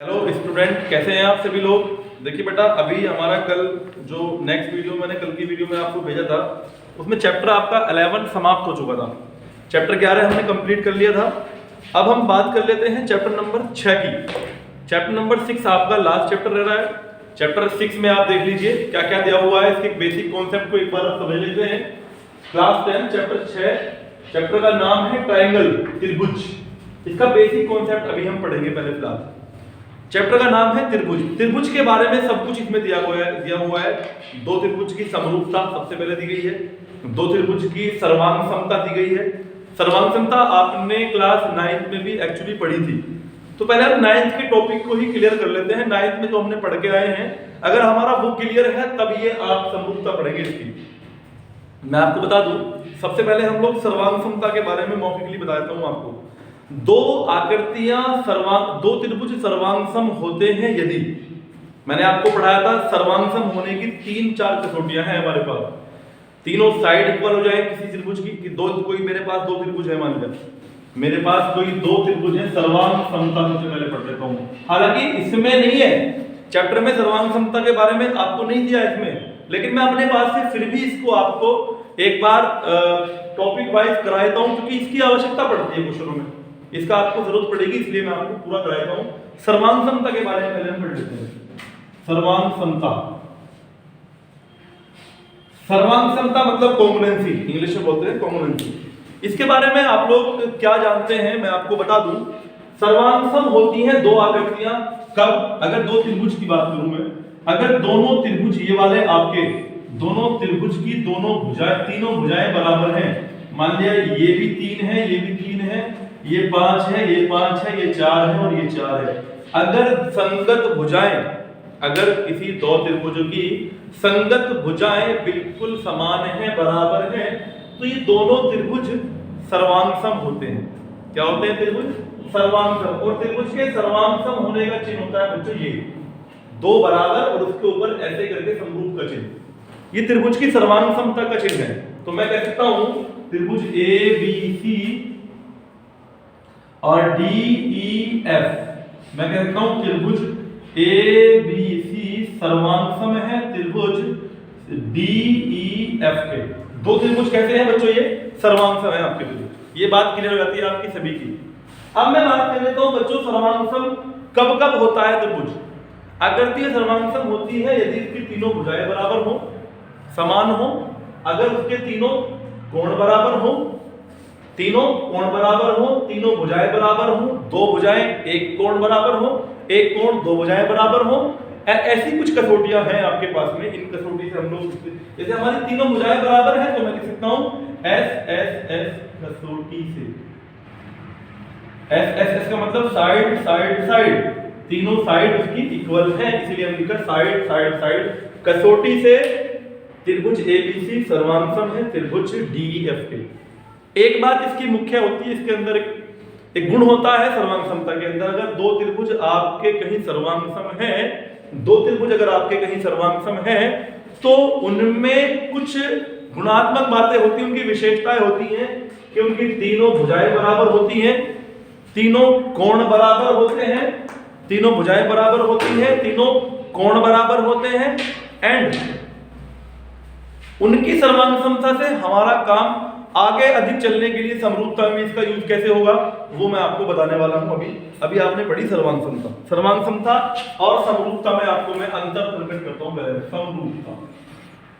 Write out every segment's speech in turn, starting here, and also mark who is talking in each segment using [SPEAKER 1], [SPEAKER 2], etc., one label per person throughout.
[SPEAKER 1] Hello student, कैसे हैं आप सभी लोग। देखिए बेटा, अभी हमारा कल जो नेक्स्ट वीडियो मैंने कल की वीडियो में आपको भेजा था उसमें चैप्टर आपका 11 समाप्त हो चुका था। चैप्टर 11 हमने कंप्लीट कर लिया था। अब हम बात कर लेते हैं चैप्टर नंबर 6 की। चैप्टर नंबर 6 आपका लास्ट चैप्टर रह रहा है। चैप्टर 6 में आप देख लीजिए क्या क्या दिया हुआ है। इसके बेसिक कॉन्सेप्ट को एक बार आप समझ लेते हैं। क्लास 10 चैप्टर 6, चैप्टर का नाम है ट्राइंगल, त्रिभुज। इसका बेसिक कॉन्सेप्ट अभी हम पढ़ेंगे पहले फिलहाल। चैप्टर का नाम है त्रिभुज। त्रिभुज के बारे में सब कुछ इसमें दिया हुआ है। दो त्रिभुज की समरूपता सबसे पहले दी गई है। दो त्रिभुज की सर्वांग समता दी गई है। सर्वांग समता आपने क्लास 9th में भी एक्चुअली पढ़ी थी। तो पहले हम 9th के टॉपिक को ही क्लियर कर लेते हैं। 9th में जो हमने पढ़ के आए हैं, अगर हमारा वो क्लियर है तब ये आप समरूपता पढ़ेंगे इसकी। मैं आपको बता दूं, सबसे पहले हम लोग सर्वांग समता के बारे में मौखिकली बता देता हूं आपको। दो आकृतियां दो त्रिभुज सर्वांगसम होते हैं यदि, मैंने आपको पढ़ाया था सर्वांगसम होने की 3-4 कसौटियां हैं हमारे पास। तीनों साइड इक्वल हो जाए किसी त्रिभुज की कि कोई मेरे पास दो त्रिभुज है, मान लिया मेरे पास कोई दो त्रिभुज है, सर्वांग समता सबसे पहले पढ़ लेता हूं। हालांकि इसमें नहीं है, चैप्टर में सर्वांग समता के बारे में आपको नहीं दिया इसमें, लेकिन मैं अपने पास से फिर भी इसको आपको एक बार टॉपिक वाइज कराता हूं, क्योंकि इसकी आवश्यकता पड़ती है क्वेश्चनों में, इसका आपको जरूरत पड़ेगी, इसलिए मैं आपको पूरा कराता हूं। सर्वांग समता के बारे में पहले हम पढ़ लेते हैं। सर्वांग समता, सर्वांग समता मतलब कॉन्ग्रुएंसी, इंग्लिश में बोलते हैं कॉन्ग्रुएंसी। इसके बारे में आप लोग क्या जानते हैं मैं आपको बता दूं। सर्वांगसम होती हैं दो आकृतियां कब, अगर दो त्रिभुज की बात करूं मैं, अगर दोनों त्रिभुज ये वाले आपके दोनों त्रिभुज की दोनों भुजाएं, तीनों भुजाएं बराबर हैं। मान लिया ये भी 3 है, ये भी 3 है, ये 5 है, ये 5 है, ये 4 है और ये 4 है। अगर संगत भुजाएं, अगर किसी दो त्रिभुजों की संगत भुजाएं बिल्कुल समान हैं, बराबर हैं, तो ये दोनों त्रिभुज सर्वांगसम होते हैं। क्या होते हैं त्रिभुज? सर्वांगसम। और त्रिभुज के सर्वांगसम होने का चिन्ह होता है बच्चों ये दो बराबर और उसके ऊपर ऐसे करके समरूप का चिन्ह, ये त्रिभुज की सर्वांग समता का चिन्ह है। तो मैं कह सकता हूं त्रिभुज ABC और DEF, मैं कह सकता हूं त्रिभुज ABC सर्वांगसम है त्रिभुज DEF के। दो त्रिभुज कैसे हैं बच्चों? ये सर्वांगसम है आपके त्रिभुज। ये बात क्लियर हो जाती है आपकी सभी की। अब मैं बात कर लेता हूं बच्चों, सर्वांगसम कब कब होता है त्रिभुज? आकृति सर्वांगसम होती है यदि इसकी तीनों भुजाएं बराबर हो, समान हो, अगर उसके तीनों कोण बराबर हो, तीनों कोण बराबर हो, तीनों भुजाएं बराबर हो, दो भुजाएं एक कोण बराबर हो, एक कोण दो भुजाएं बराबर हो। ऐसी कुछ कसौटियां हैं आपके पास में। इन कसौटी से हम लोग, जैसे हमारी तीनों भुजाएं बराबर हैं तो मैं लिख सकता हूं SSS कसौटी से। SSS का मतलब साइड साइड साइड, तीनों साइड उसकी इक्वल है, इसीलिए हम लिखा साइड साइड साइड कसौटी से त्रिभुज ABC सर्वांगसम है त्रिभुज DEF के। एक बात इसकी मुख्य होती है, इसके अंदर एक गुण होता है सर्वांग समता के अंदर। अगर दो त्रिभुज आपके कहीं सर्वांगसम है, दो त्रिभुज अगर आपके कहीं सर्वांगसम है, तो उनमें कुछ गुणात्मक बातें होती हैं, उनकी विशेषताएं होती हैं कि उनकी तीनों भुजाएं बराबर होती हैं, तीनों कोण बराबर होते हैं, तीनों भुजाएं बराबर होती हैं, तीनों कोण बराबर होते हैं, एंड उनकी सर्वांग समता से हमारा काम आगे अधिक चलने के लिए समरूपता में इसका यूज कैसे होगा वो मैं आपको बताने वाला हूं। अभी आपने पढ़ी सर्वांग समता, सर्वांग समता और समरूपता में आपको मैं अंतर प्रकट करता हूं। समरूपता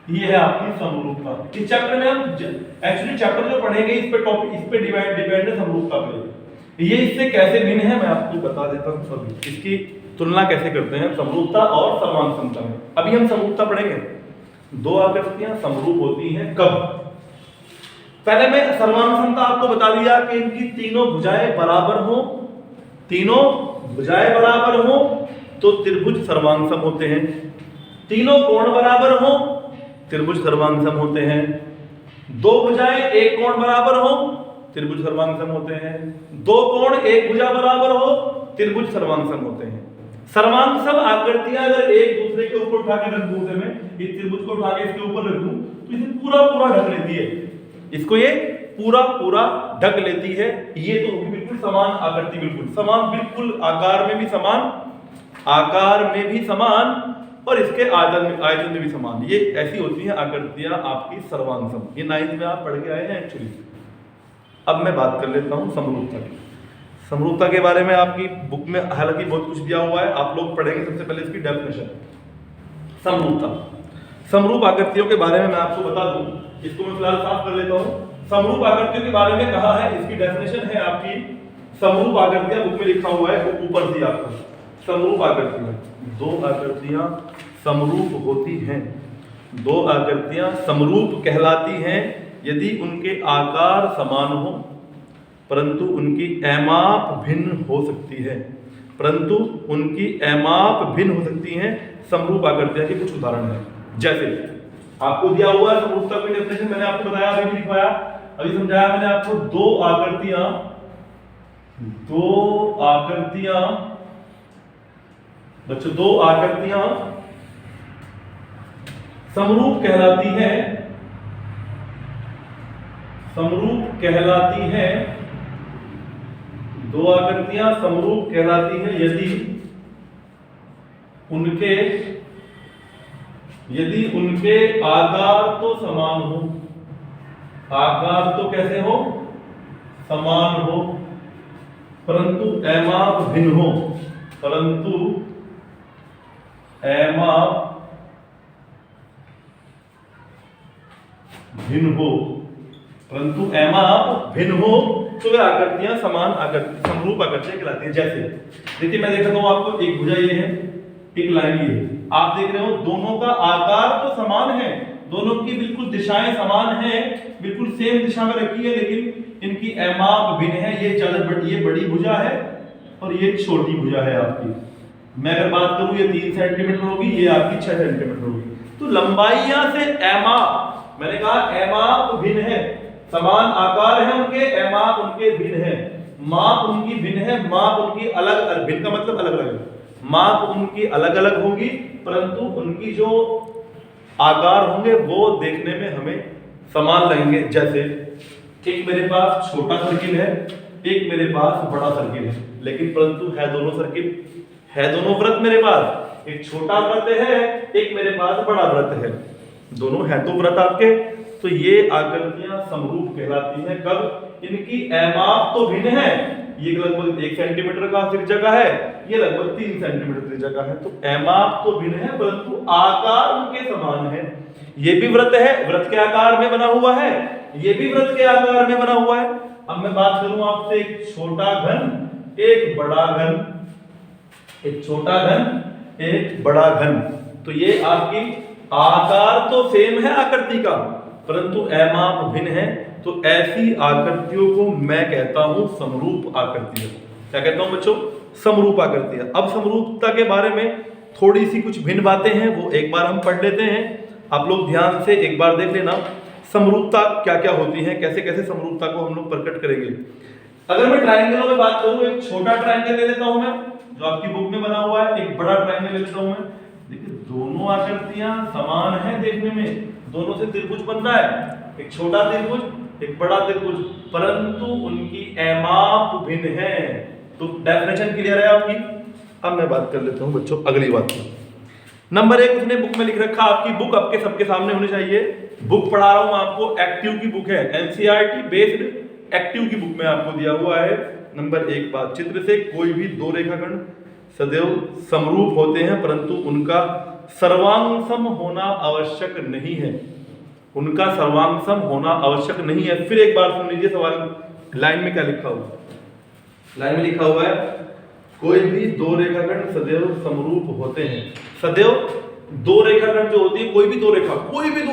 [SPEAKER 1] ये है आपकी समरूपता। इस चैप्टर में हम एक्चुअली चैप्टर जो पढ़ेंगे इस पे टॉपिक, इस पे डिपेंड है समरूपता पे। ये इससे कैसे भिन्न है मैं आपको बता देता हूं। सभी इसकी तुलना कैसे करते हैं समरूपता और सर्वांग समता में। अभी हम समरूपता पढ़ेंगे। दो आकृतियां समरूप होती हैं कब? पहले मैं सर्वांग समता आपको बता दिया कि इनकी तीनों भुजाएं बराबर हो, तीनों भुजाएं बराबर हो तो त्रिभुज सर्वांगसम होते हैं, तीनों कोण बराबर हो त्रिभुज सर्वांगसम होते हैं, दो भुजाएं एक कोण बराबर हो त्रिभुज सर्वांगसम होते हैं, दो कोण एक भुजा बराबर हो त्रिभुज सर्वांगसम होते हैं। सर्वांगसम आकृतियां अगर एक दूसरे के ऊपर उठा के रख दूं, मैं इस त्रिभुज को उठा के इसके ऊपर रख दूं तो इसे पूरा पूरा ढक लेती है, इसको ये पूरा पूरा ढक लेती है। ये तो होगी बिल्कुल समान आकृति, बिल्कुल समान, बिल्कुल आकार में भी समान, आकार में भी समान और इसके आयतन में भी समान। ये ऐसी होती हैं आकृतियां आपकी सर्वांग सम। ये 9th में आप पढ़ के आए हैं एक्चुअली। अब मैं बात कर लेता हूं समरूपता की। समरूपता के बारे में आपकी बुक में हालांकि बहुत कुछ दिया हुआ है, आप लोग पढ़ेंगे। सबसे पहले इसकी डेफिनेशन, समरूपता। समरूप आकृतियों के बारे में मैं आपको बता दूं, इसको मैं फिलहाल साफ कर लेता हूं। समरूप आकृतियों के बारे में कहा है, इसकी डेफिनेशन है आपकी, समरूप आकृतियां बुक में लिखा हुआ है, वो ऊपर दिया आपको। समरूप आकृतियां, दो आकृतियां समरूप होती हैं, दो आकृतियां समरूप कहलाती हैं यदि उनके आकार समान हो परंतु उनकी एमाप भिन्न हो सकती है, परंतु उनकी एमाप भिन्न हो सकती हैं। समरूप आकृतियां के कुछ उदाहरण हैं, जैसे आपको दिया हुआ है समरूपता की डेफिनेशन, मैंने आपको बताया, अभी भी लिखवाया, अभी समझाया मैंने आपको। दो आकृतियां बच्चों, दो आकृतियां समरूप कहलाती हैं, समरूप कहलाती हैं, दो आकृतियां समरूप कहलाती हैं यदि उनके आकार तो समान हो, आकार तो कैसे हो, समान हो, परंतु एमाप भिन्न हो, परंतु एमाप भिन्न हो, परंतु एमाप भिन्न हो, तो वे आकृतियां समान आकृति समरूप आकृतियां कहलाती हैं। जैसे देखिए, मैं देख रहा हूं आपको, एक भुजा ये है, एक लाइन ये है, आप देख रहे हो दोनों का आकार तो समान है, दोनों की बिल्कुल दिशाएं समान हैं, बिल्कुल सेम दिशा में रखी है, लेकिन इनकी एमाप भिन्न है। ये बड़ी भुजा है और ये छोटी भुजा है आपकी। मैं अगर बात करूं, ये 3 सेंटीमीटर होगी, ये आपकी 6 सेंटीमीटर होगी। तो लंबाइयां से एमाप, मैंने कहा एमाप भिन्न है, समान आकार है उनके, एमाप उनके भिन्न है, माप उनकी भिन्न है, माप उनकी अलग, भिन्न का मतलब अलग अलग, माप उनकी अलग अलग होगी, परंतु उनकी जो आकार होंगे वो देखने में हमें समान लगेंगे। जैसे एक मेरे पास छोटा सर्किल है, एक मेरे पास बड़ा सर्किल है, लेकिन परंतु है दोनों सर्किल, है दोनों वृत्त मेरे पास, एक छोटा वृत्त है, एक मेरे पास बड़ा वृत्त है, दोनों है तो वृत्त आपके। तो ये आकृतियां समरूप कहलाती हैं कब, इनकी एमाप तो भिन्न है, ये लगभग 1 सेंटीमीटर का त्रिज्या का है, ये लगभग 3 सेंटीमीटर त्रिज्या का है, तो एमाप तो भिन्न है परंतु आकार उनके समान है। ये भी वृत्त है, वृत्त के आकार में बना हुआ है, ये भी वृत्त के आकार में बना हुआ है। अब मैं बात करूं आपसे, एक छोटा घन, एक बड़ा घन, एक छोटा घन, एक बड़ा घन, तो ये आपकी आकार तो सेम है आकृति का, परंतु एमाप भिन्न है। तो ऐसी आकृतियों को मैं कहता हूं समरूप आकृतियां। क्या कहता हूं बच्चों? समरूप आकृतियां। अब समरूपता के बारे में थोड़ी सी कुछ भिन्न बातें हैं, वो एक बार हम पढ़ लेते हैं, आप लोग ध्यान से एक बार देख लेना समरूपता क्या क्या होती है, कैसे कैसे समरूपता को हम लोग प्रकट करेंगे। अगर मैं ट्रायंगलों में बात करूं, एक छोटा ट्रायंगल ले लेता हूं मैं, जो आपकी बुक में बना हुआ है, एक बड़ा ट्रायंगल ले लेता हूं मैं। देखिए दोनों आकृतियां समान हैं देखने में, दोनों से त्रिभुज बन रहा है, एक छोटा त्रिभुज, एक बड़ा त्रिभुज, परंतु उनकी एमाप भिन्न है। तो डेफिनेशन क्लियर है आपकी। अब मैं बात कर लेता हूं बच्चों अगली बात की। नंबर 1 उसने बुक में लिख रखा, आपकी बुक आपके सबके सामने होनी चाहिए। बुक पढ़ा रहा हूं मैं आपको, एक्टिव की बुक है, एनसीईआरटी बेस्ड एक्टिव की बुक में आपको दिया हुआ है। नंबर 1 बात, चित्र से कोई भी दो रेखाखंड सदैव समरूप होते हैं, परंतु उनका सर्वांगसम होना आवश्यक नहीं है, उनका सर्वांगसम होना आवश्यक नहीं है। फिर एक बार सुन लीजिए सवाल, लाइन में क्या लिखा हुआ है? लाइन में लिखा हुआ है, कोई भी दो रेखाखंड सदैव समरूप होते हैं। सदैव दो रेखाखंड जो होती है, कोई भी दो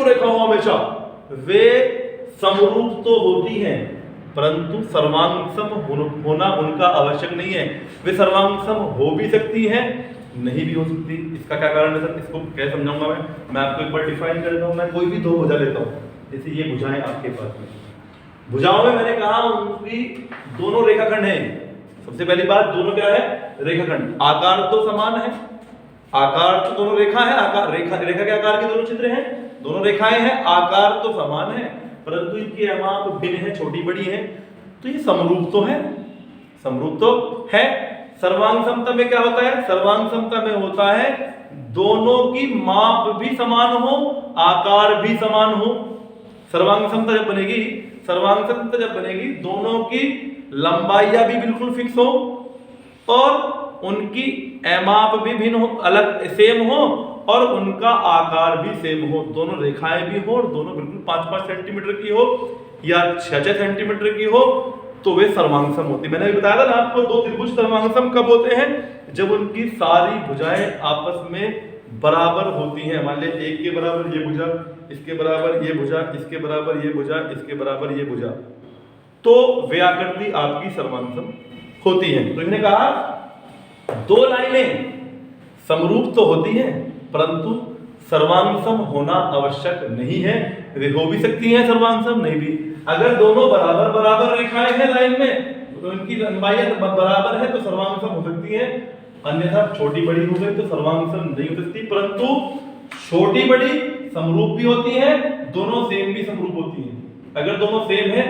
[SPEAKER 1] रेखा हो हमेशा, वे समरूप तो होती हैं, परंतु सर्वांगसम होना उनका आवश्यक नहीं है। वे सर्वांगसम हो भी सकती हैं, नहीं भी हो सकती। इसका क्या कारण है सर? इसको क्या समझाऊंगा मैं आपको एक बार डिफाइन कर देता हूं। मैं कोई भी दो भुजा लेता हूं, जैसे ये भुजाएं आपके पास में, भुजाओं में मैंने कहा उनकी दोनों रेखाखंड हैं। सबसे पहली बात, दोनों क्या है? रेखाखंड। आकार तो समान है, आकार तो दोनों रेखा है, आकार रेखा के आकार के दोनों चित्र हैं, दोनों रेखाएं हैं, आकार तो समान है, परंतु इनकी एमाप भिन्न है, छोटी बड़ी है। तो ये समरूप तो है, समरूप तो है। सर्वांग समता में क्या होता है? सर्वांग समता में होता है दोनों की माप भी समान हो, आकार भी समान हो। सर्वांग समता जब बनेगी, सर्वांग समता जब बनेगी, दोनों की लंबाइयां भी बिल्कुल फिक्स हो और उनकी एमाप भी भिन्न हो, अलग सेम हो, और उनका आकार भी सेम हो, दोनों रेखाएं भी हो और दोनों बिल्कुल 5-5 सेंटीमीटर की हो या 6-6 सेंटीमीटर की हो, तो वे सर्वांगसम होती है। मैंने अभी बताया था ना आपको, दो त्रिभुज सर्वांगसम कब होते हैं? जब उनकी सारी भुजाएं आपस में बराबर होती हैं। मान लिया एक के बराबर ये भुजा, इसके बराबर ये भुजा, इसके बराबर ये भुजा, इसके बराबर ये भुजा, तो वे आकृति आपकी सर्वांगसम होती है। तो इन्होंने कहा दो लाइनें समरूप तो होती हैं परंतु सर्वांगसम होना आवश्यक नहीं है। वे हो भी सकती हैं सर्वांगसम, नहीं भी। अगर दोनों बराबर बराबर रेखाएं हैं लाइन में, तो इनकी लंबाई बराबर है तो सर्वांगसम हो सकती है, अन्यथा छोटी बड़ी हो गई तो सर्वांगसम नहीं हो सकती। परंतु छोटी बड़ी समरूप भी होती है, दोनों सेम भी समरूप होती हैं। अगर दोनों सेम है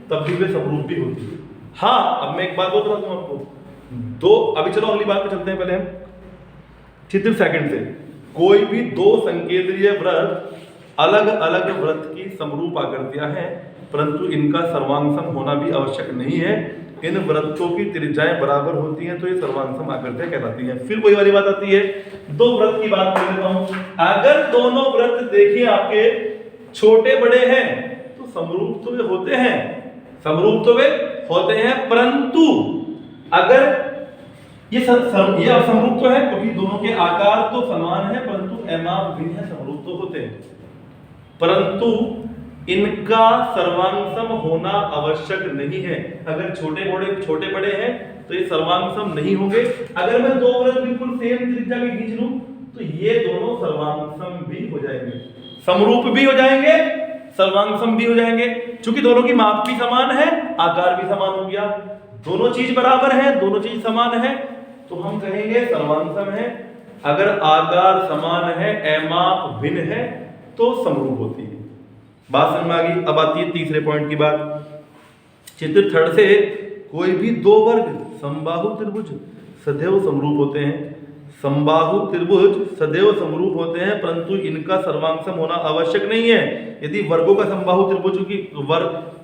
[SPEAKER 1] तब भी वे समरूप भी होती है। हाँ, अब मैं एक बात बोल रहा हूं आपको, दो, अभी चलो अगली बात पे चलते हैं। पहले हम चित्र सेकंड से, कोई भी दो संकेंद्रीय वृत्त अलग अलग वृत्त की समरूप आकृतियां हैं परंतु इनका सर्वांगसम होना भी आवश्यक नहीं है। इन वृत्तों की त्रिज्याएं बराबर होती हैं तो ये सर्वांगसम आकृतियां कहलाती हैं। फिर वही वाली बात आती है, दो वृत्त की बात कर लेता हूं। अगर दोनों वृत्त देखिए आपके छोटे बड़े हैं तो समरूप तो वे होते हैं, समरूप तो वे होते हैं, परंतु अगर ये असमरूप तो है क्योंकि दोनों के आकार तो समान है परंतु एमाप भिन्न है, समरूप तो होते हैं, परंतु इनका सर्वांगसम होना आवश्यक नहीं है। अगर छोटे बड़े हैं तो ये सर्वांगसम नहीं होंगे। अगर मैं दो वृत्त बिल्कुल सेम त्रिज्या के खींच लूं तो ये दोनों सर्वांगसम भी हो जाएंगे, समरूप भी हो जाएंगे, सर्वांगसम भी हो जाएंगे। चूंकि दोनों की माप भी समान है, आकार भी समान हो गया, दोनों चीज बराबर है, दोनों चीज समान है, तो हम कहेंगे सर्वांगसम है। अगर आकार समान है, एमाप भिन्न है, तो समरूप होती है। बात समझ में आ गई? अब आती है तीसरे पॉइंट की बात। चित्र थर्ड से, कोई भी दो वर्ग समबाहु त्रिभुज सदैव समरूप होते हैं। समबाहु त्रिभुज सदैव समरूप होते हैं परंतु इनका सर्वांगसम होना आवश्यक नहीं है। यदि वर्गों का समबाहु त्रिभुजों की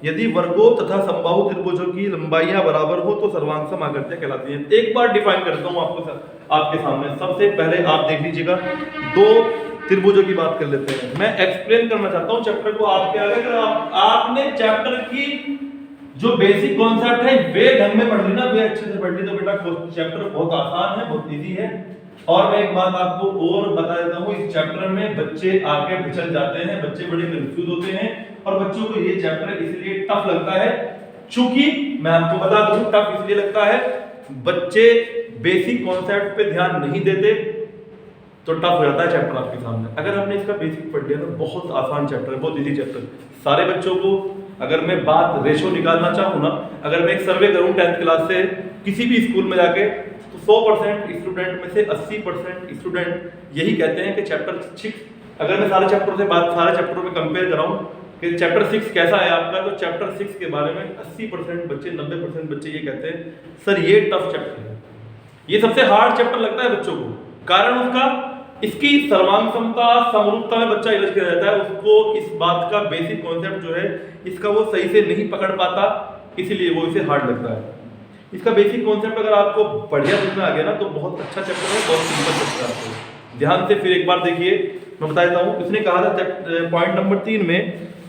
[SPEAKER 1] यदि वर्गों तथा समबाहु त्रिभुजों की लंबाइयां बराबर हो तो सर्वांगसम आकृतियां कहलाती हैं। एक बार डिफाइन करता हूं आपके सामने। सबसे पहले आप देख लीजिएगा, दो त्रिभुजों की बात कर लेते हैं। मैं एक्सप्लेन करना चाहता हूं चैप्टर को आपके आगे। अगर आपने चैप्टर की जो बेसिक कॉन्सेप्ट है वे ढंग में पढ़ ली ना, वे अच्छे से पढ़ ली, तो बेटा चैप्टर बहुत आसान है, बहुत इजी है। और मैं एक बात आपको और बता देता हूँ, इस चैप्टर में बच्चे आगे पिछल जाते हैं, बच्चे बड़े कंफ्यूज होते हैं और बच्चों को ये चैप्टर इसलिए टफ लगता है। चूंकि मैं आपको बता दूं टफ इसलिए लगता है, बच्चे बेसिक कॉन्सेप्ट पे ध्यान नहीं देते तो टफ हो जाता है चैप्टर आपके सामने। अगर हमने इसका बेसिक पढ़ लिया तो बहुत आसान चैप्टर है, बहुत इजी चैप्टर। सारे बच्चों को अगर मैं बात रेशो निकालना चाहूँ ना, अगर मैं एक सर्वे करूँ 10th क्लास से किसी भी स्कूल में जाके, तो 100% स्टूडेंट में से 80% स्टूडेंट यही कहते हैं कि चैप्टर 6, अगर मैं सारे चैप्टरों में कंपेयर कराऊँ कि चैप्टर 6 कैसा है आपका, तो चैप्टर 6 के बारे में 80% बच्चे, 90% बच्चे ये कहते हैं सर ये टफ चैप्टर है, ये सबसे हार्ड चैप्टर लगता है बच्चों को। कारण उसका, इसकी सर्वांगसमता समरूपता में बच्चा इलझ के रहता है, उसको इस बात का बेसिक कॉन्सेप्ट जो है इसका वो सही से नहीं पकड़ पाता, इसीलिए वो इसे हार्ड लगता है। इसका बेसिक कॉन्सेप्ट अगर आपको बढ़िया समझ में आ गया ना तो बहुत अच्छा चैप्टर है, बहुत सिंपल चैप्टर है। आपको ध्यान से फिर एक बार देखिए, मैं बता देता हूँ। इसने कहा था पॉइंट नंबर 3 में,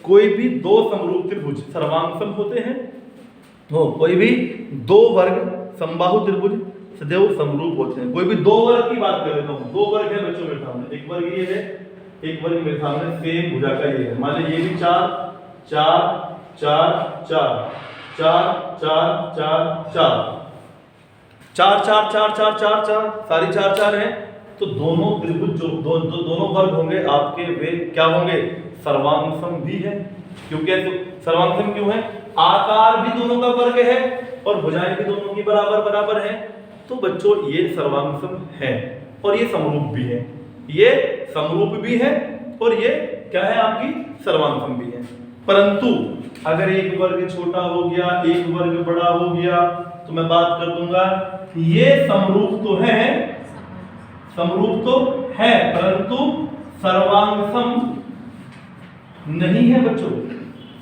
[SPEAKER 1] कोई भी दो समरूप त्रिभुज सर्वांगसम होते हैं। कोई भी दो वर्ग समबाहु त्रिभुज सदैव समरूप होते हैं। कोई भी दो वर्ग की बात कर लेता हूँ, दो वर्ग है बच्चों मेरे सामने, एक वर्ग ये है, एक वर्ग मेरे सामने सेम भुजा का ये है। मान लीजिए ये भी 4 4 4 4 4 4 4 4 4 4 4 4 4 सारी 4 4 हैं, तो दोनों त्रिभुज जो दोनों वर्ग होंगे आपके, वे क्या होंगे? सर्वांगसम भी है। क्योंकि सर्वांगसम क्यों है? आकार भी दोनों का वर्ग है और भुजाएं भी दोनों की बराबर बराबर हैं, तो बच्चों ये सर्वांगसम है और ये समरूप भी है, ये समरूप भी है और ये क्या है आपकी सर्वांगसम भी है। परंतु अगर एक वर्ग छोटा हो गया, एक वर्ग बड़ा हो गया, तो मैं बात कर दूंगा ये समरूप तो है, परंतु सर्वांग सम नहीं है बच्चों,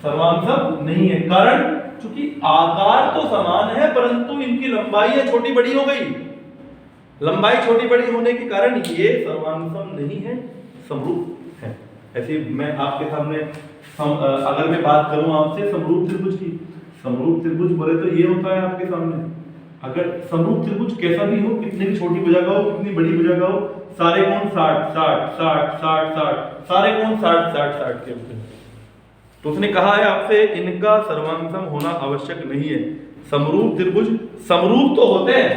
[SPEAKER 1] सर्वांग सम नहीं है। कारण चूंकि आकार तो समान है परंतु इनकी लंबाई छोटी बड़ी हो गई, लंबाई छोटी बड़ी होने के कारण ये सर्वांग सम नहीं है, समरूप है। ऐसे मैं आपके सामने अगर मैं बात करूं आपसे समरूप त्रिभुज की, समरूप त्रिभुज बोले तो ये होता है आपके सामने। अगर समरूप त्रिभुज कैसा भी हो, कितनी भी छोटी भुजा का हो, कितनी बड़ी भुजा का हो, सारे कोण 60 60 60 60 60, सारे कोण 60 60 60 के होते हैं। तो उसने कहा है आपसे इनका सर्वांग सम होना आवश्यक नहीं है। समरूप त्रिभुज समरूप तो होते हैं,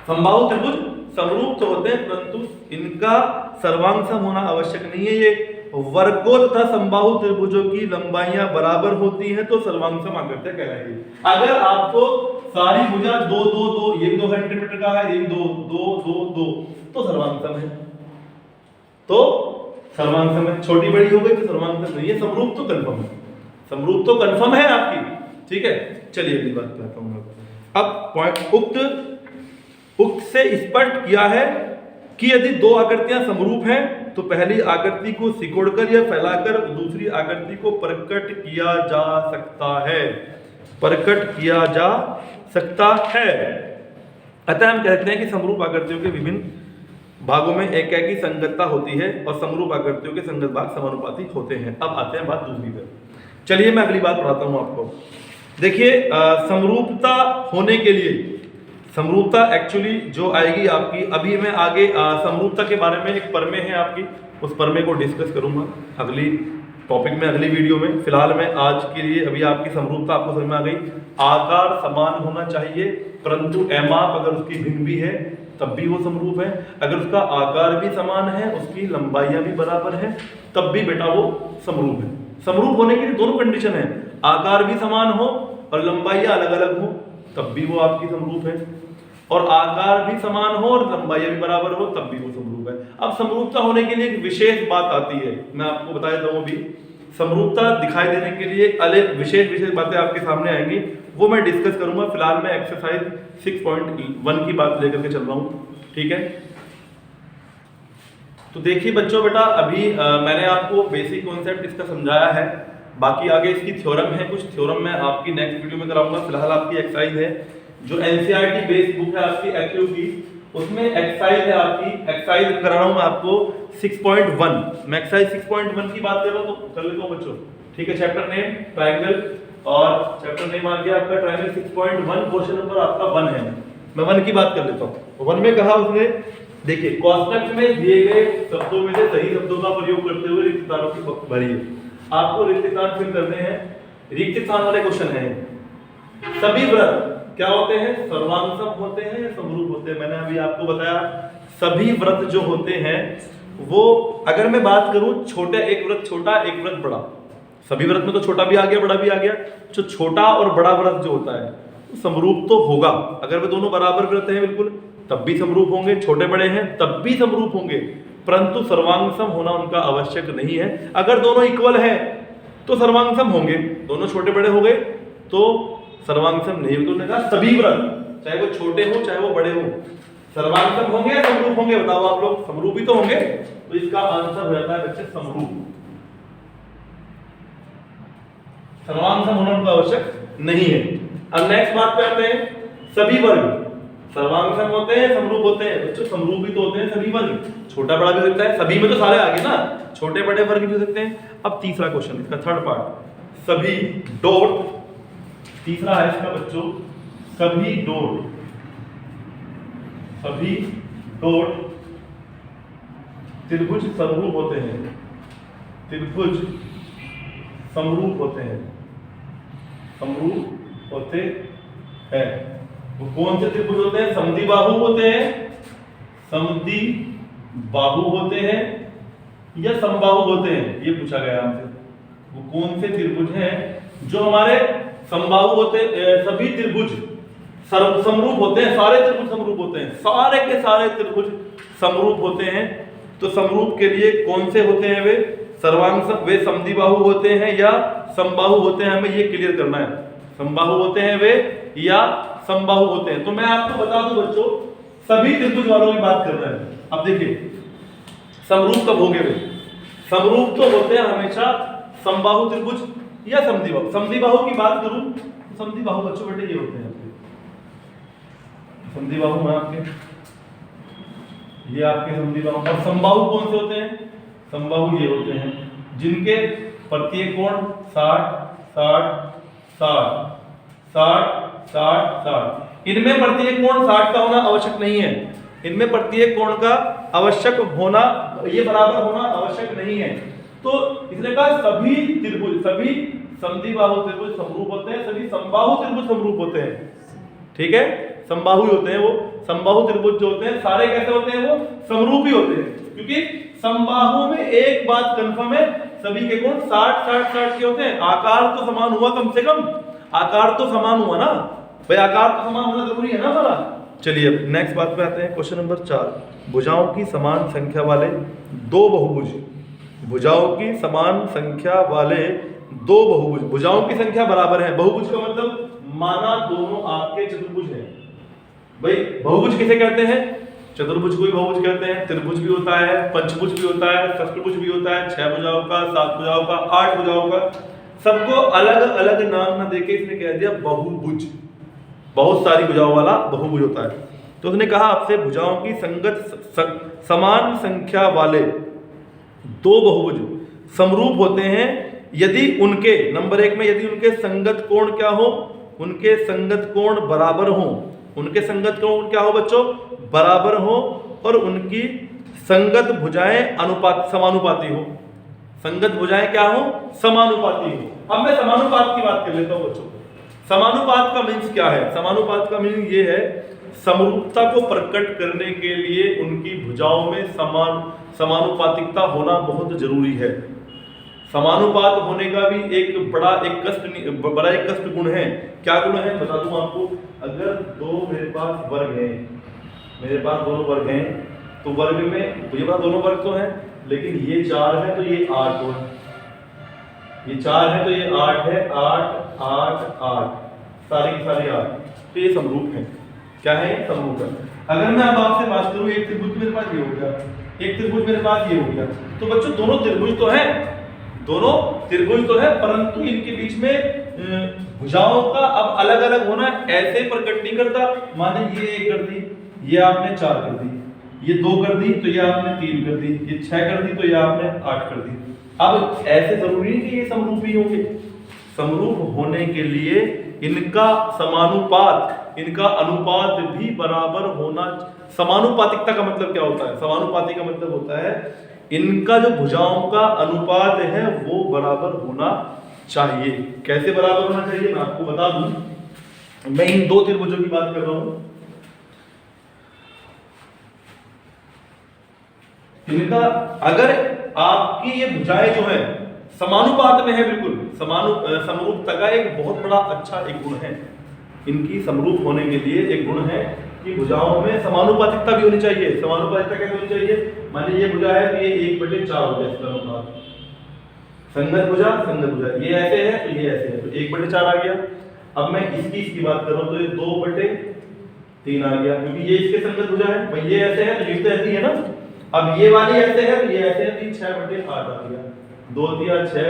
[SPEAKER 1] समबाहु त्रिभुज समरूप तो होते हैं परंतु इनका सर्वांग सम होना आवश्यक नहीं है। ये वर्गों तथा समबाहु त्रिभुजों की लंबाइयां बराबर होती हैं तो सर्वांग सम आकृतियां कहलाएगी। अगर आपको सारी भुजा 2 2 2, ये भी 2 सेंटीमीटर का है, ये भी 2 2 2 2, तो सर्वांग सम है, तो सर्वांग सम है। छोटी बड़ी हो गई तो सर्वांग सम नहीं है, समरूप तो कंफर्म है, समरूप तो कंफर्म है आपकी। ठीक है, चलिए अगली बात कहता हूं। अब पॉइंट उक्त से स्पष्ट किया है कि यदि दो आकृतियां समरूप हैं तो पहली आकृति को सिकोड़कर या फैलाकर दूसरी आकृति को प्रकट किया जा सकता है, प्रकट किया जा सकता है। अतः हम कहते हैं कि समरूप आकृतियों के विभिन्न भागों में एकाकी संगतता होती है और समरूप आकृतियों के संगत भाग समानुपाती होते हैं। अब आते हैं बात दूसरी पर। चलिए मैं अगली बात पढ़ाता हूं आपको। देखिए समरूपता होने के लिए, समरूपता एक्चुअली जो आएगी आपकी, अभी मैं आगे समरूपता के बारे में एक प्रमेय है आपकी, उस प्रमेय को डिस्कस करूंगा अगली टॉपिक में, अगली वीडियो में। फिलहाल मैं आज के लिए अभी आपकी समरूपता आपको समझ में आ गई। आकार समान होना चाहिए परंतु एमाप अगर उसकी भिन्न भी है तब भी वो समरूप है। अगर उसका आकार भी समान है, उसकी लंबाइयां भी बराबर है, तब भी बेटा वो समरूप है। समरूप होने के लिए दोनों कंडीशन है, आकार भी समान हो और लंबाइयां अलग अलग हो, तब भी वो आपकी समरूप है, और आकार भी समान हो और लंबाई भी बराबर हो, तब भी वो समरूप है। अब समरूपता होने के लिए एक विशेष बात आती है, मैं आपको बता देता हूं। अभी समरूपता दिखाई देने के लिए अलग विशेष बातें आपके सामने आएंगी, वो मैं डिस्कस करूंगा। फिलहाल मैं एक्सरसाइज 6.1 की बात लेकर के चल रहा हूं, ठीक है। तो देखिए बच्चों, बेटा अभी मैंने आपको बेसिक कॉन्सेप्ट इसका समझाया है, बाकी आगे इसकी थ्योरम है, कुछ थ्योरम मैं आपकी नेक्स्ट वीडियो में कराऊंगा। फिलहाल आपकी एक्सरसाइज है जो एनसीईआरटी बेस्ड बुक है आपकी एक्यू की, उसमें एक्सरसाइज है आपकी, एक्सरसाइज करा रहा हूं मैं आपको 6.1। मैं एक्सरसाइज 6.1 की बात कर रहा हूं तो कर लेता हूं बच्चों, ठीक है। चैप्टर नेम ट्रायंगल, और चैप्टर नेम आ गया आपका ट्रायंगल 6.1, क्वेश्चन नंबर आपका 1 है। मैं 1 की बात कर लेता हूं। 1 में कहा उसने, देखिए कोष्टक में दिए गए शब्दों में से सही शब्दों का प्रयोग करते हुए रिक्त स्थानों की भरिए। आपको रिक्त स्थान फिल करने हैं, रिक्त स्थान वाले क्वेश्चन है। सभी व्रत क्या होते हैं, सर्वांग सम होते हैं या समरूप होते हैं। मैंने अभी आपको बताया सभी व्रत जो होते हैं वो, अगर मैं बात करूं छोटे, एक व्रत छोटा एक व्रत बड़ा, सभी व्रत में तो छोटा भी आ गया बड़ा भी आ गया, जो छोटा और बड़ा व्रत जो होता है तो समरूप तो होगा। अगर वे दोनों बराबर व्रत हैं बिल्कुल तब भी समरूप होंगे, छोटे बड़े हैं तब भी समरूप होंगे, परंतु सर्वांग सम होना उनका आवश्यक नहीं है। अगर दोनों इक्वल हैं तो सर्वांग सम होंगे, दोनों छोटे बड़े हो गए तो सर्वांग सम नहीं होगा। उन्होंने कहा सभी व्रत चाहे वो छोटे हो चाहे वो बड़े हो सर्वांग सम होंगे या समरूप होंगे, बताओ आप लोग। समरूप ही तो होंगे, तो इसका आंसर हो जाता है बच्चे समरूप। सर्वांग सम होना उनका आवश्यक नहीं है। अब नेक्स्ट बात पे आते हैं, सभी वर्ग सर्वांग सम होते हैं समरूप होते हैं। बच्चों समरूप भी तो होते हैं सभी वर्ग, छोटा बड़ा भी हो सकता है, सभी में तो सारे आ गए ना, छोटे बड़े वर्ग भी हो सकते हैं। अब तीसरा क्वेश्चन, इसका थर्ड पार्ट, सभी डॉट, तीसरा है इसका बच्चों, सभी डॉट, सभी डॉट त्रिभुज समरूप होते हैं, त्रिभुज समरूप होते हैं, समरूप होते हैं। वो कौन से त्रिभुज होते हैं, समद्विबाहु होते हैं, समद्विबाहु होते हैं या समबाहु होते हैं, ये पूछा गया हमसे। वो कौन से त्रिभुज हैं जो हमारे समबाहु होते, सभी त्रिभुज समरूप होते हैं, सारे त्रिभुज समरूप होते हैं, सारे के सारे त्रिभुज समरूप होते हैं। तो समरूप के लिए कौन से होते हैं वे, सर्वांग सम, वे समद्विबाहु होते हैं या समबाहु होते हैं, हमें ये क्लियर करना है। समबाहु होते हैं वे या समबाहु होते हैं। तो मैं आपको बता दूं बच्चों, सभी त्रिभुज वालों की बात कर रहे हैं। अब देखिए समरूप कब होंगे वे? समरूप तो होते हैं हमेशा समबाहु त्रिभुज या समद्विबाहु। समद्विबाहु की बात करूं तो समद्विबाहु बच्चों बेटे ये होते हैं आपके, समद्विबाहु है आपके, ये आपके समद्विबाहु। और समबाहु कौन से होते हैं? समबाहु ये होते हैं जिनके प्रत्येक कोण 60 60 60 60 60 60। इनमें प्रत्येक कोण 60 का होना आवश्यक नहीं है, इनमें प्रत्येक कोण का आवश्यक होना, ये बराबर होना आवश्यक नहीं है। तो इसने कहा सभी त्रिभुज, सभी समद्विबाहु त्रिभुज समरूप होते हैं, सभी समबाहु त्रिभुज समरूप होते हैं। ठीक है, समबाहु होते हैं वो, समबाहु त्रिभुज जो होते हैं सारे कैसे होते हैं? वो समरूप ही होते हैं, क्योंकि समबाहु में एक बात कंफर्म है, सभी के कोण 60 60 60 के होते हैं। आकार तो समान हुआ, कम से कम आकार तो समान हुआ ना भाई, आकार तो समान होना जरूरी है ना हमारा। चलिए अब नेक्स्ट बात पे आते हैं, क्वेश्चन नंबर 4। भुजाओं की समान संख्या वाले दो बहुभुज, भुजाओं की समान संख्या वाले दो बहुभुज, भुजाओं की संख्या बराबर है। बहुभुज का मतलब माना दोनों आपके चतुर्भुज हैं। भाई बहुभुज किसे कहते हैं? चतुर्भुज को भी बहुभुज कहते हैं, त्रिभुज भी होता है, पंचभुज भी होता है, षष्ठभुज भी होता है, 6 भुजाओं का, 7 भुजाओं का, 8 भुजाओं का, सबको अलग अलग नाम ना देके इसने कह दिया बहुभुज। बहुत सारी भुजाओं वाला बहुभुज होता है। तो उसने कहा आपसे भुजाओं की संगत समान संख्या वाले दो बहुभुज समरूप होते हैं यदि उनके, नंबर 1 में, यदि उनके संगत कोण क्या हो? उनके संगत कोण बराबर हो। उनके संगत कोण क्या हो बच्चों? बराबर हो, और उनकी संगत भुजाएं समानुपाती हो। संगत भुजाएं क्या हो? समानुपाती हो। अब मैं समानुपात की बात कर लेता हूं बच्चों। समानुपात का मीन्स क्या है? समानुपात का मीन्स ये है, समरूपता को प्रकट करने के लिए उनकी भुजाओं में समानुपातिकता होना बहुत जरूरी है। समानुपात होने का भी एक बड़ा एक कष्ट गुण है। क्या गुण है बता दूं आपको। अगर दो मेरे पास वर्ग हैं, मेरे पास दोनों वर्ग हैं, तो वर्ग में मुझे पता दोनों वर्ग तो हैं, लेकिन ये 4 है तो ये 8 है, ये 4 है तो ये 8 है, 8 8 8, सारी की सारी 8, तो ये समरूप है। क्या है? समरूप है। अगर मैं अब आपसे बात करूं, एक त्रिभुज मेरे पास ये हो गया, एक त्रिभुज मेरे पास ये हो गया, तो बच्चों दोनों त्रिभुज तो हैं, दोनों त्रिभुज तो है, परंतु इनके बीच में भुजाओं का अब अलग अलग होना ऐसे प्रकट नहीं करता। माने ये 1 कर दी, ये आपने 4 कर दी, ये 2 कर दी तो ये आपने 3 कर दी, ये 6 कर दी तो ये आपने 8 कर दी। अब ऐसे जरूरी नहीं कि ये समरूप ही होंगे। समरूप होने के लिए इनका समानुपात, इनका अनुपात भी बराबर होना। समानुपातिकता का मतलब क्या होता है? समानुपाती का मतलब होता है इनका जो भुजाओं का अनुपात है वो बराबर होना चाहिए। कैसे बराबर होना चाहिए मैं आपको बता दूं। मैं इन दो त्रिभुजों की बात कर रहा हूं, इनका अगर आपकी ये भुजाएं जो है समानुपात में है, बिल्कुल समरूपता का एक बहुत बड़ा अच्छा एक गुण है। इनकी समरूप होने के लिए एक गुण है कि भुजाओं में समानुपातिकता भी होनी चाहिए। समानुपातिकता कैसे होनी चाहिए? माने ये भुजा है तो ये 1/4 हो गया इसका अनुपात, संगत भुजा संगत भुजा, ये ऐसे है तो ये ऐसे है तो 1/4 आ गया। अब मैं इसकी बात कर रहा हूं तो ये 2/3 आ गया, क्योंकि ये इसके संगत भुजा है। भाई ये ऐसे है तो ये तो ऐसी है ना। अब ये वाली ऐसे है तो ये ऐसे है तो 6/8 आ गया, 2 3 6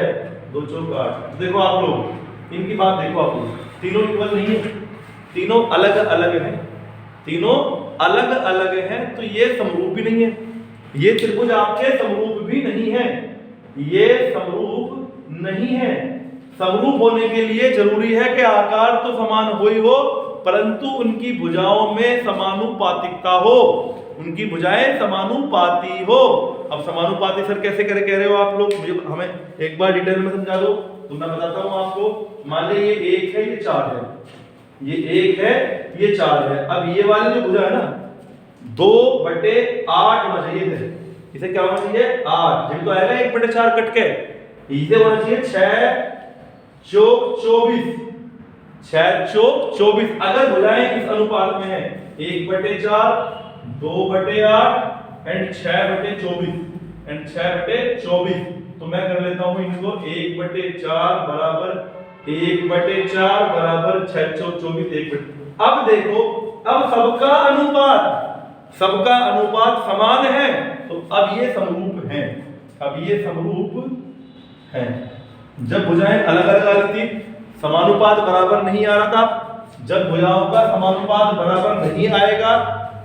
[SPEAKER 1] 2 4 8। देखो आप लोग इनकी बात देखो, आप लोग तीनों इक्वल नहीं है, तीनों अलग अलग हैं, तीनों अलग अलग हैं, तो ये समरूप भी नहीं है। ये त्रिभुज आपके समरूप भी नहीं है, ये समरूप नहीं है। समरूप होने के लिए जरूरी है कि आकार तो समान हो ही हो, परंतु उनकी भुजाओं में समानुपातिकता हो, उनकी भुजाएं समानुपाती हो। अब समानुपाती सर कैसे कह रहे हो आप लोग? मुझे हमें एक बार डिटेल में समझा दो तो मैं बताता हूं आपको। मान लीजिए ये 1 है, ये 4 है, ये 1 है, ये 4 है। अब ये वाली जो भुजा है ना 2/8 होना चाहिए थे, इसे क्या होना चाहिए? 8। जब तो आएगा 1/4 कट के, इसे होना चाहिए 6 चौक 24, 6 चौक 24। अगर भुजाएं इस अनुपात में है 1/4 2/8 एंड 6/24 एंड 6/24, तो मैं कर लेता हूं इनको 1/4 बराबर 1/4 बराबर 6 चौक 24, अब देखो, अब सबका अनुपात समान है, तो अब ये समरूप हैं, अब ये समरूप हैं। जब भुजाएं अलग अलग आ रही थी, समानुपात बराबर नहीं आ रहा था, जब भुजाओं का समानुपात बराबर नहीं आएगा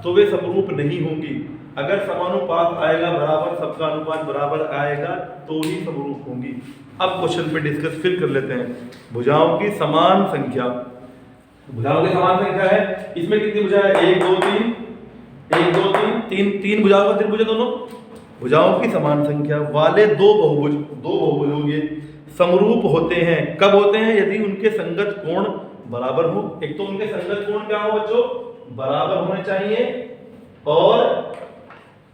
[SPEAKER 1] तो वे समरूप नहीं होंगी। अगर समानुपात आएगा बराबर, सबका अनुपात बराबर आएगा तो ही समरूप होंगी। अब क्वेश्चन पे डिस्कस फिर कर लेते हैं। भुजाओं की समान संख्या, भुजाओं की समान संख्या है, इसमें कितनी भुजा है? 1 2 3, 1 2 3, तीन भुजाओं का त्रिभुज दोनों। भुजाओं की समान संख्या वाले दो बहुभुज होंगे, समरूप होते हैं। कब होते हैं? यदि उनके संगत कोण बराबर हो। एक तो उनके संगत कोण क्या हो बच्चों? बराबर होने चाहिए,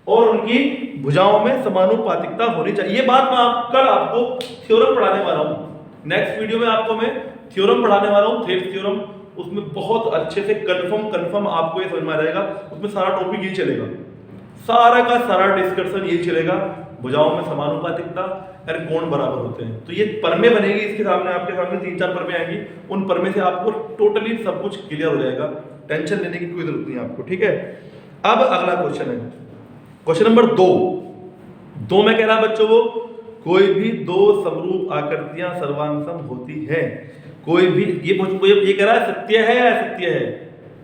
[SPEAKER 1] और उनकी भुजाओं में समानुपातिकता होनी चाहिए। ये बात मैं कल आपको थ्योरम पढ़ाने वाला हूं। नेक्स्ट वीडियो में आपको मैं थ्योरम पढ़ाने वाला हूं, थेट थ्योरम। उसमें बहुत अच्छे से कंफर्म आपको ये समझ में आ जाएगा। उसमें सारा टॉपिक यही चलेगा, सारा का सारा डिस्कशन यही चलेगा। भुजाओं में समानुपातिकता और कोण बराबर होते हैं। तो ये परमें बनेगी इसके सामने, आपके सामने 3-4 परमें आएंगी। उन परमें से आपको टोटली सब कुछ क्लियर हो जाएगा, टेंशन लेने की कोई जरूरत नहीं है आपको, ठीक है। अब अगला क्वेश्चन है, क्वेश्चन नंबर 2 में कह रहा है बच्चों, वो कोई भी दो समरूप आकृतियां सर्वांगसम होती हैं। कोई भी, ये कह रहा है सत्य है या असत्य है?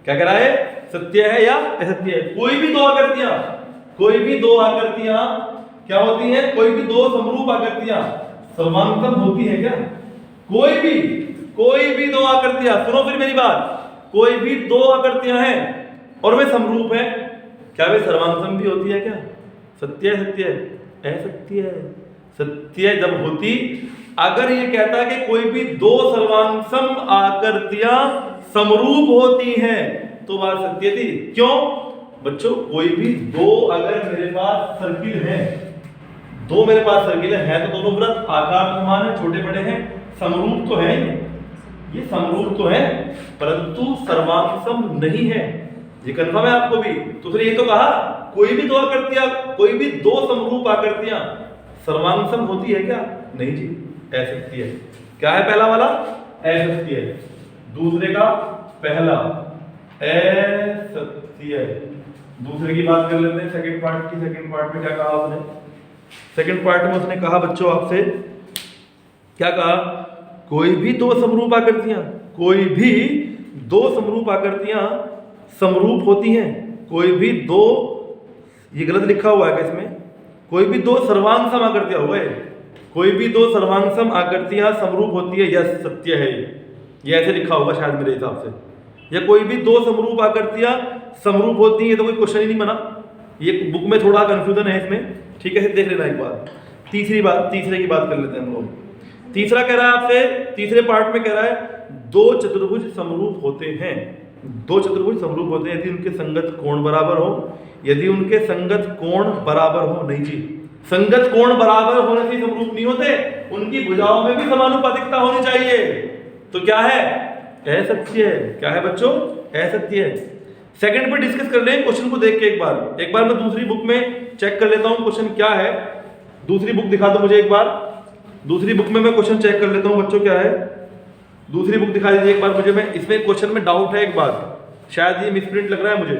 [SPEAKER 1] क्या कह रहा है? सत्य है या असत्य है? कोई भी दो आकृतियां क्या होती हैं? कोई भी दो समरूप आकृतियां सर्वांगसम होती है क्या? कोई भी दो आकृतियां, सुनो फिर मेरी बात, कोई भी दो आकृतियां हैं और वे समरूप हैं, क्या वे सर्वांगसम भी होती है क्या? सत्य है, सत्य है, असत्य है? सत्य जब होती, अगर ये कहता है कि कोई भी दो सर्वांगसम आकृतियां समरूप होती हैं तो बात सत्य थी। क्यों बच्चों? कोई भी दो, अगर मेरे पास सर्किल है, दो मेरे पास सर्किल है तो दोनों वृत्त आकार समान है, छोटे बड़े हैं, समरूप तो है, ये समरूप तो है, परंतु सर्वांगसम नहीं है। ये कन्फर्म है आपको भी? तो फिर ये तो कहा कोई भी दो आकृतियां, कोई भी दो समरूप आकृतियां सर्वांगसम होती है क्या? नहीं जी, असत्य है। क्या है पहला वाला? असत्य है। दूसरे का पहला असत्य है। दूसरे की बात कर लेते हैं, सेकंड पार्ट की। सेकंड पार्ट में क्या कहा उसने? सेकंड पार्ट में उसने कहा बच्चों आपसे, क्या कहा? कोई भी दो समरूप आकृतियां, कोई भी दो समरूप आकृतियां समरूप होती हैं। कोई भी दो, ये गलत लिखा हुआ है क्या इसमें? कोई भी दो सर्वांगसम आकृतियां हो गए, कोई भी दो सर्वांगसम आकृतियां समरूप होती है, यह सत्य है। ये ऐसे लिखा होगा शायद मेरे हिसाब से। या कोई भी दो समरूप आकृतियां समरूप होती है, तो कोई क्वेश्चन ही नहीं बना। ये बुक में थोड़ा कंफ्यूजन है इसमें, ठीक है, देख लेना एक बार। तीसरे की बात कर लेते हैं हम लोग। तीसरा कह रहा है आपसे, तीसरे पार्ट में कह रहा है दो चतुर्भुज समरूप होते हैं। दो चतुर्भुज समरूप होते हैं यदि उनके संगत कोण बराबर हो। यदि उनके संगत कोण बराबर हो, नहीं जी, संगत कोण बराबर होने से समरूप नहीं होते, उनकी भुजाओं में भी समानुपातिकता होनी चाहिए। तो क्या है? असत्य है। क्या है बच्चों? असत्य है। सेकंड पे डिस्कस कर लें क्वेश्चन को देख के। एक बार मैं दूसरी बुक में चेक कर लेता हूं क्वेश्चन क्या है। दूसरी बुक दिखा दो मुझे एक बार। दूसरी बुक में मैं क्वेश्चन चेक कर लेता हूं बच्चों, क्या है। दूसरी बुक दिखा दीजिए एक बार मुझे। मैं इसमें क्वेश्चन में डाउट है एक बार, शायद ये मिसप्रिंट लग रहा है मुझे।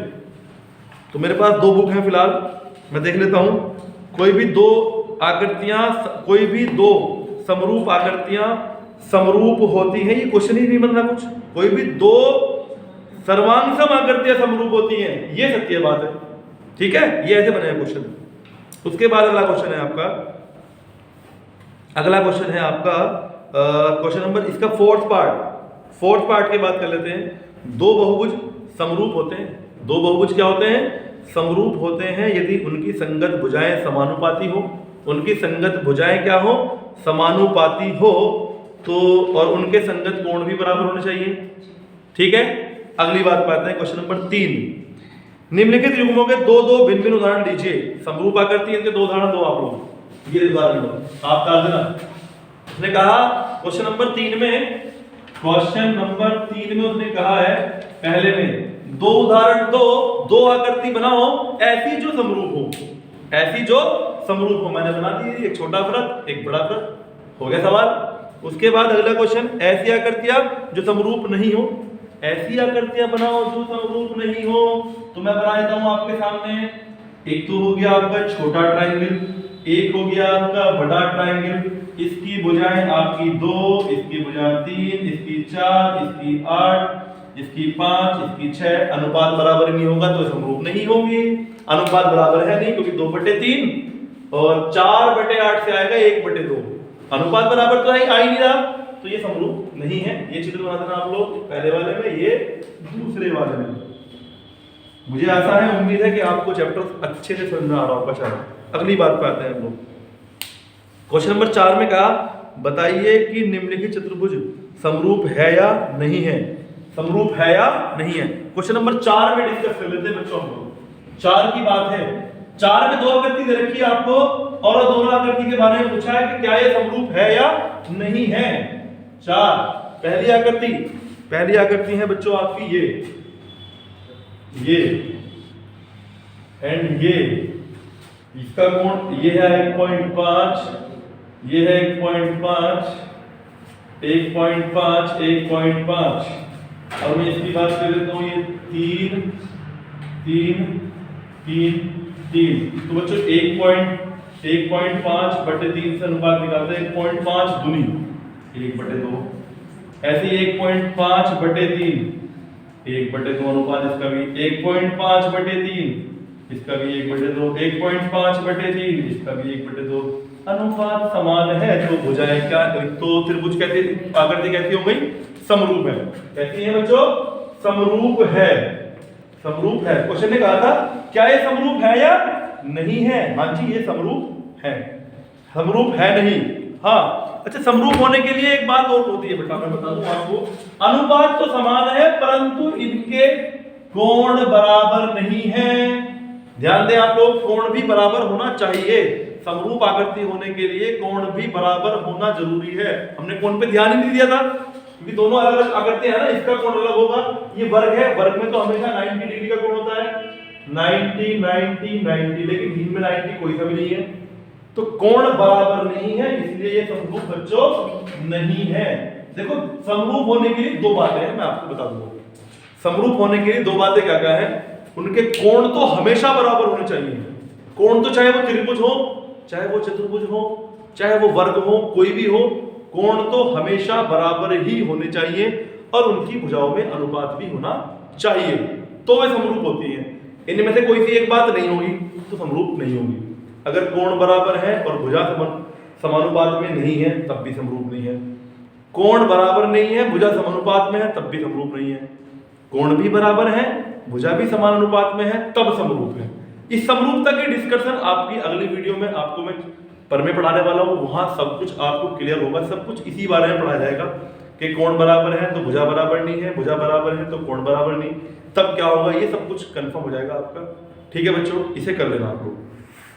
[SPEAKER 1] तो मेरे पास दो बुक हैं फिलहाल, मैं देख लेता हूं। कोई भी दो आकृतियां, कोई भी दो समरूप आकृतियां समरूप होती हैं, ये क्वेश्चन ही नहीं बन रहा कुछ। कोई भी दो सर्वांगसम आकृतियां समरूप होती हैं, ये सत्य बात है, ठीक है। ये ऐसे बने क्वेश्चन। उसके बाद अगला क्वेश्चन है आपका, क्वेश्चन नंबर इसका फोर्थ पार्ट की बात कर लेते हैं। दो बहुभुज समरूप होते हैं। दो बहुभुज क्या होते हैं? समरूप होते हैं यदि उनकी संगत भुजाएं समानुपाती हो। उनकी संगत भुजाएं क्या हो? समानुपाती हो। तो और उनके संगत कोण भी बराबर होने चाहिए, ठीक है। अगली बात पाते हैं, क्वेश्चन नंबर 3। निम्नलिखित युग्मों के दो दो भिन्न भिन्न उदाहरण दीजिए। समरूप आकृति इनके दो उदाहरण दो आप लोग। ये उदाहरण दो आप डाल देना। उसने कहा क्वेश्चन नंबर 3 में उसने कहा है पहले में दो उदाहरण दो आकृति बनाओ ऐसी जो समरूप हो। मैंने बना दी, एक छोटा वृत्त एक बड़ा वृत्त, हो गया सवाल। उसके बाद अगला क्वेश्चन, ऐसी आकृतियां जो समरूप नहीं हो। ऐसी आकृतियां बनाओ जो समरूप नहीं हो। तो मैं बना देता हूं आपके सामने। एक तो हो गया आपका छोटा ट्रायंगल, एक हो गया आपका बड़ा ट्रायंगल। इसकी भुजाएं आपकी 2, इसकी भुजाएं 3, इसकी 4, इसकी 8, इसकी 5, इसकी 6। अनुपात बराबर नहीं होगा तो समरूप नहीं होंगे। अनुपात बराबर है नहीं क्योंकि 2/3 और 4/8 से आएगा 1/2। अनुपात बराबर तो आ ही नहीं रहा, तो ये समरूप नहीं है। ये चित्र बना देना आप लोग पहले वाले में, ये दूसरे वाले में। मुझे आशा है, उम्मीद है कि आपको चैप्टर अच्छे से समझ में आ रहा होगा। शायद अगली बात पे आते हैं हम लोग। क्वेश्चन नंबर 4 में कहा बताइए कि निम्नलिखित चतुर्भुज समरूप है या नहीं है। समरूप है या नहीं है, क्वेश्चन नंबर 4 में डिस्कस कर लेते हैं बच्चों। हम लोग 4 की बात है। 4 में 2 आकृति दे रखी है आपको और दोनों आकृति के बारे में पूछा है कि क्या ये समरूप है या नहीं है। 4 पहली आकृति है बच्चों आपकी ये एंड ये। इसका कोण ये है 1.5, ये है 1.5, 1.5, 1.5। और मैं इसकी बात कर लेता हूं, ये 3, 3, 3, 3। तो बच्चों 1.5/3 से अनुपात निकालते हैं। 1.5 दूनी 1/2, ऐसे 1.5/3, 1/2 अनुपात इसका भी 1.5/3, इसका भी 1/2, 1.5/3, इसका भी 1/2। अनुपात समान है तो भुजाएं क्या, तो त्रिभुज कहते, आकृति कैसी हो गई, समरूप है। कहती है बच्चों समरूप है, समरूप है। क्वेश्चन ने कहा था क्या ये समरूप है या नहीं है। हाँ जी, ये समरूप है, समरूप है नहीं। हाँ अच्छा, समरूप होने के लिए एक बात और होती है बेटा, मैं बता दूं आपको। अनुपात तो समान है परंतु इनके कोण बराबर नहीं है। ध्यान दें आप लोग, कोण भी बराबर होना चाहिए। समरूप आकृति होने के लिए कोण भी बराबर होना जरूरी है। हमने कोण पे ध्यान ही नहीं दिया था क्योंकि दोनों अलग अलग आकृति है ना। इसका कोण अलग होगा, ये वर्ग है, वर्ग में तो हमेशा 90 डिग्री का कोण होता है। 90, 90, 90, लेकिन बीच में 90 कोई सा भी नहीं है, तो कोण बराबर नहीं है, इसलिए ये समरूप बच्चों नहीं है। देखो समरूप होने के लिए 2 बातें हैं, मैं आपको बता दूंगा। समरूप होने के लिए 2 बातें क्या क्या है। उनके कोण तो हमेशा बराबर होने चाहिए। कोण तो चाहे वो त्रिभुज हो, चाहे वो चतुर्भुज हो, चाहे वो वर्ग हो, कोई भी हो, कोण तो हमेशा बराबर ही होने चाहिए और उनकी भुजाओं में अनुपात भी होना चाहिए, तो वे समरूप होती है। इनमें से कोई सी एक बात नहीं होगी तो समरूप नहीं होगी। अगर कोण बराबर है और भुजा समानुपात में नहीं है तब भी समरूप नहीं है। कोण बराबर नहीं है, भुजा समानुपात में है तब भी समरूप नहीं है। कोण भी बराबर है, भुजा भी समान अनुपात में है, तब समरूप है। इस समरूपता की डिस्कशन आपकी अगली वीडियो में आपको मैं में पढ़ाने वाला हूँ। वहां सब कुछ आपको क्लियर होगा, सब कुछ इसी बारे में पढ़ाया जाएगा कि कोण बराबर है तो भुजा बराबर नहीं है, भुजा बराबर है तो कोण बराबर नहीं, तब क्या होगा, ये सब कुछ कंफर्म हो जाएगा आपका। ठीक है बच्चों, इसे कर लेना आप लोग।